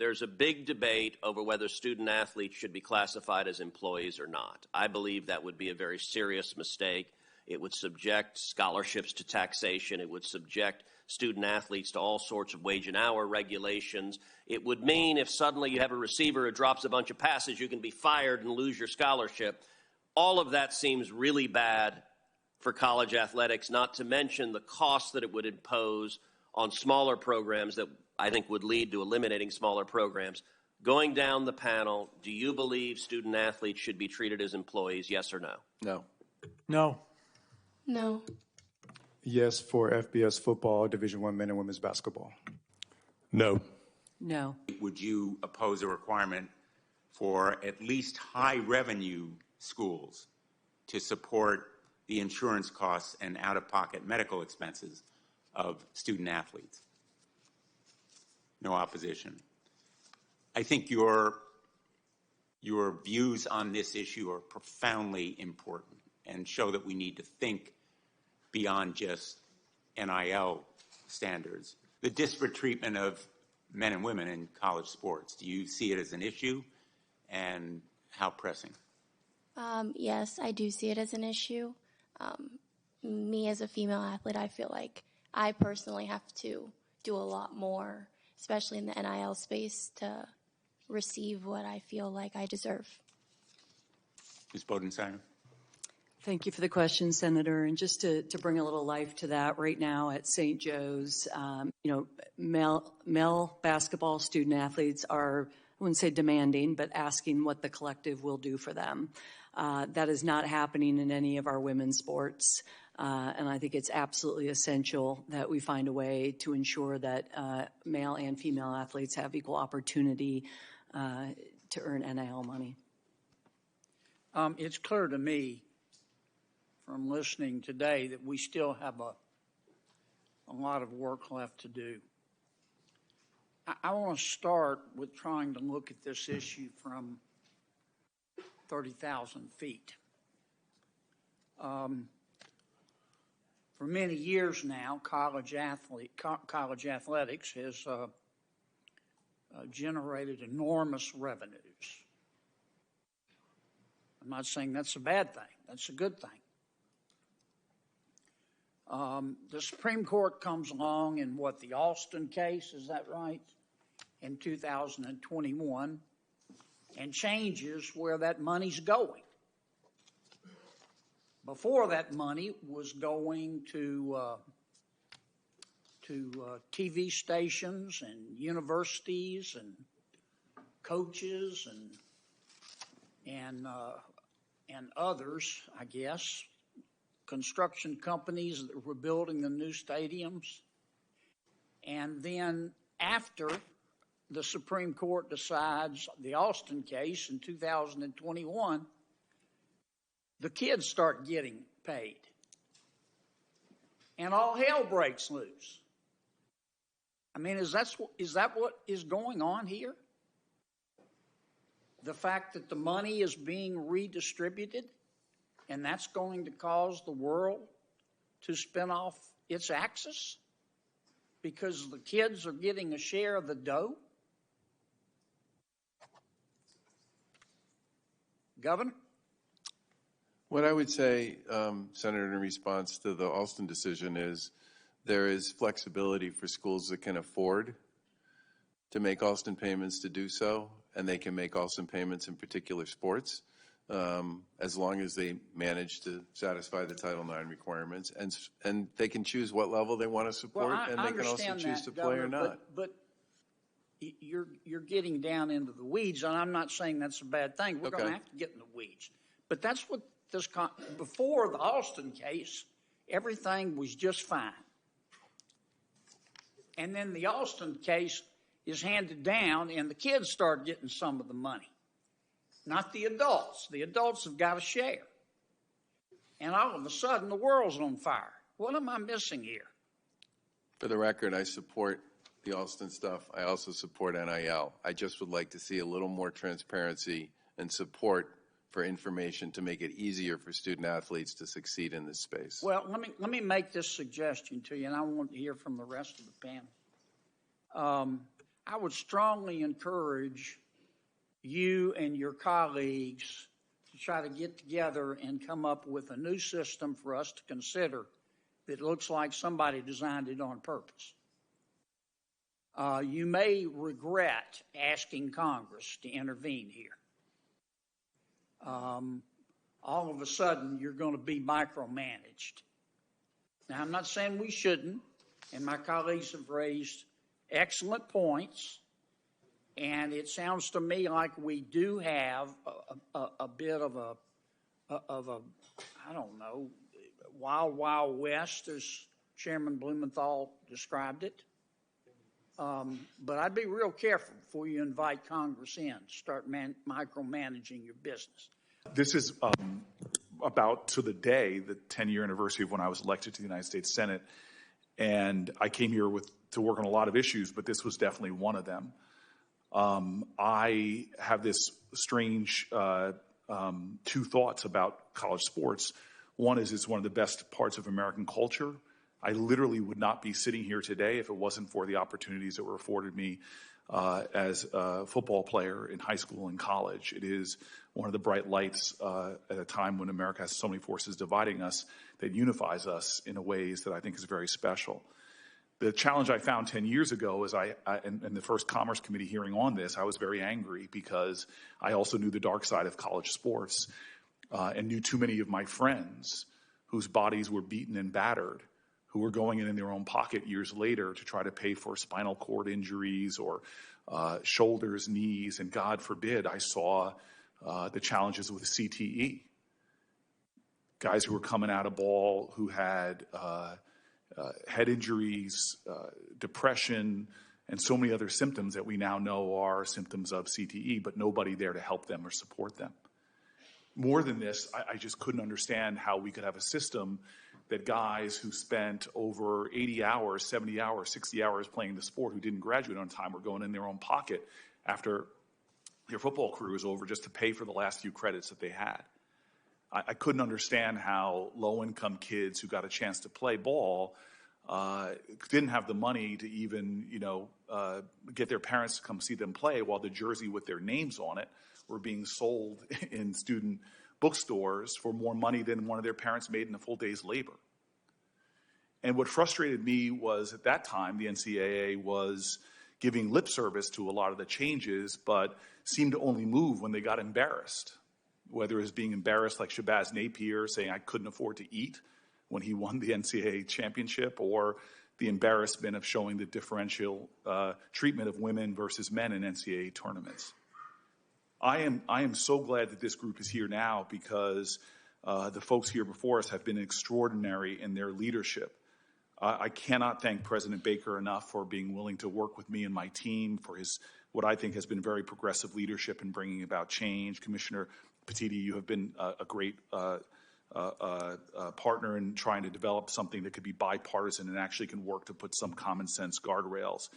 there's a big debate over whether student athletes should be classified as employees or not. I believe that would be a very serious mistake. It would subject scholarships to taxation. It would subject student athletes to all sorts of wage and hour regulations. It would mean if suddenly you have a receiver who drops a bunch of passes, you can be fired and lose your scholarship. All of that seems really bad for college athletics, not to mention the cost that it would impose on smaller programs that I think would lead to eliminating smaller programs. Going down the panel, do you believe student athletes should be treated as employees, yes or no? No. No. No. Yes for FBS football, Division I men and women's basketball. No. No. Would you oppose a requirement for at least high revenue schools to support the insurance costs and out-of-pocket medical expenses of student athletes? No opposition. I think your views on this issue are profoundly important and show that we need to think beyond just NIL standards. The disparate treatment of men and women in college sports, do you see it as an issue, and how pressing? Yes, I do see it as an issue. Me as a female athlete, I feel like I personally have to do a lot more, especially in the NIL space, to receive what I feel like I deserve. Ms. Bodensteiner? Thank you for the question, Senator. And just to bring a little life to that, right now at St. Joe's, male basketball student athletes are, I wouldn't say demanding, but asking what the collective will do for them. That is not happening in any of our women's sports. And I think it's absolutely essential that we find a way to ensure that male and female athletes have equal opportunity to earn NIL money. It's clear to me from listening today that we still have a lot of work left to do. I want to start with trying to look at this issue from 30,000 feet. For many years now, college athletics has generated enormous revenues. I'm not saying that's a bad thing. That's a good thing. The Supreme Court comes along in the Alston case, is that right? In 2021, and changes where that money's going. Before, that money was going to TV stations and universities and coaches and others, I guess, construction companies that were building the new stadiums. And then after the Supreme Court decides the Alston case in 2021, the kids start getting paid. And all hell breaks loose. I mean, is that what is going on here? The fact that the money is being redistributed, and that's going to cause the world to spin off its axis because the kids are getting a share of the dough? Governor? What I would say, Senator, in response to the Alston decision is there is flexibility for schools that can afford to make Alston payments to do so, and they can make Alston payments in particular sports as long as they manage to satisfy the Title IX requirements. And they can choose what level they want to support, and they can also choose to play or not. But you're getting down into the weeds, and I'm not saying that's a bad thing. We're going to have to get in the weeds. But that's what before the Alston case, everything was just fine. And then the Alston case is handed down, and the kids start getting some of the money, not the adults. The adults have got a share. And all of a sudden, the world's on fire. What am I missing here? For the record, I support the Alston stuff. I also support NIL. I just would like to see a little more transparency and support for information to make it easier for student athletes to succeed in this space. Well, let me make this suggestion to you, and I want to hear from the rest of the panel. I would strongly encourage you and your colleagues to try to get together and come up with a new system for us to consider that looks like somebody designed it on purpose. You may regret asking Congress to intervene here. All of a sudden, you're going to be micromanaged. Now, I'm not saying we shouldn't, and my colleagues have raised excellent points, and it sounds to me like we do have a bit of a I don't know, wild, wild west, as Chairman Blumenthal described it. But I'd be real careful before you invite Congress in to start micromanaging your business. This is about to the day, the 10-year anniversary of when I was elected to the United States Senate. And I came here to work on a lot of issues, but this was definitely one of them. I have this strange two thoughts about college sports. One is it's one of the best parts of American culture. I literally would not be sitting here today if it wasn't for the opportunities that were afforded me as a football player in high school and college. It is one of the bright lights at a time when America has so many forces dividing us that unifies us in ways that I think is very special. The challenge I found 10 years ago is in the first Commerce Committee hearing on this, I was very angry because I also knew the dark side of college sports and knew too many of my friends whose bodies were beaten and battered, who were going in their own pocket years later to try to pay for spinal cord injuries or shoulders, knees, and God forbid, I saw the challenges with CTE. Guys who were coming out of ball who had head injuries, depression, and so many other symptoms that we now know are symptoms of CTE, but nobody there to help them or support them. More than this, I just couldn't understand how we could have a system that guys who spent over 80 hours, 70 hours, 60 hours playing the sport who didn't graduate on time were going in their own pocket after their football career was over just to pay for the last few credits that they had. I couldn't understand how low-income kids who got a chance to play ball didn't have the money to even, get their parents to come see them play while the jersey with their names on it were being sold in student bookstores for more money than one of their parents made in a full day's labor. And what frustrated me was at that time, the NCAA was giving lip service to a lot of the changes, but seemed to only move when they got embarrassed. Whether it was being embarrassed like Shabazz Napier saying I couldn't afford to eat when he won the NCAA championship, or the embarrassment of showing the differential treatment of women versus men in NCAA tournaments. I am so glad that this group is here now because the folks here before us have been extraordinary in their leadership. I cannot thank President Baker enough for being willing to work with me and my team, for his what I think has been very progressive leadership in bringing about change. Commissioner Petitti, you have been a great partner in trying to develop something that could be bipartisan and actually can work to put some common sense guardrails.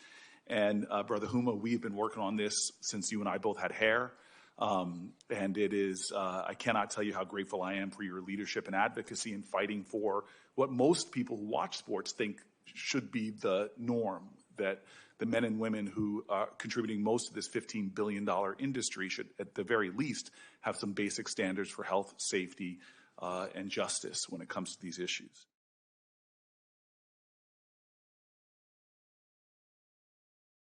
And Brother Huma, we've been working on this since you and I both had hair. And it is, I cannot tell you how grateful I am for your leadership and advocacy in fighting for what most people who watch sports think should be the norm, that the men and women who are contributing most of this $15 billion industry should, at the very least, have some basic standards for health, safety, and justice when it comes to these issues.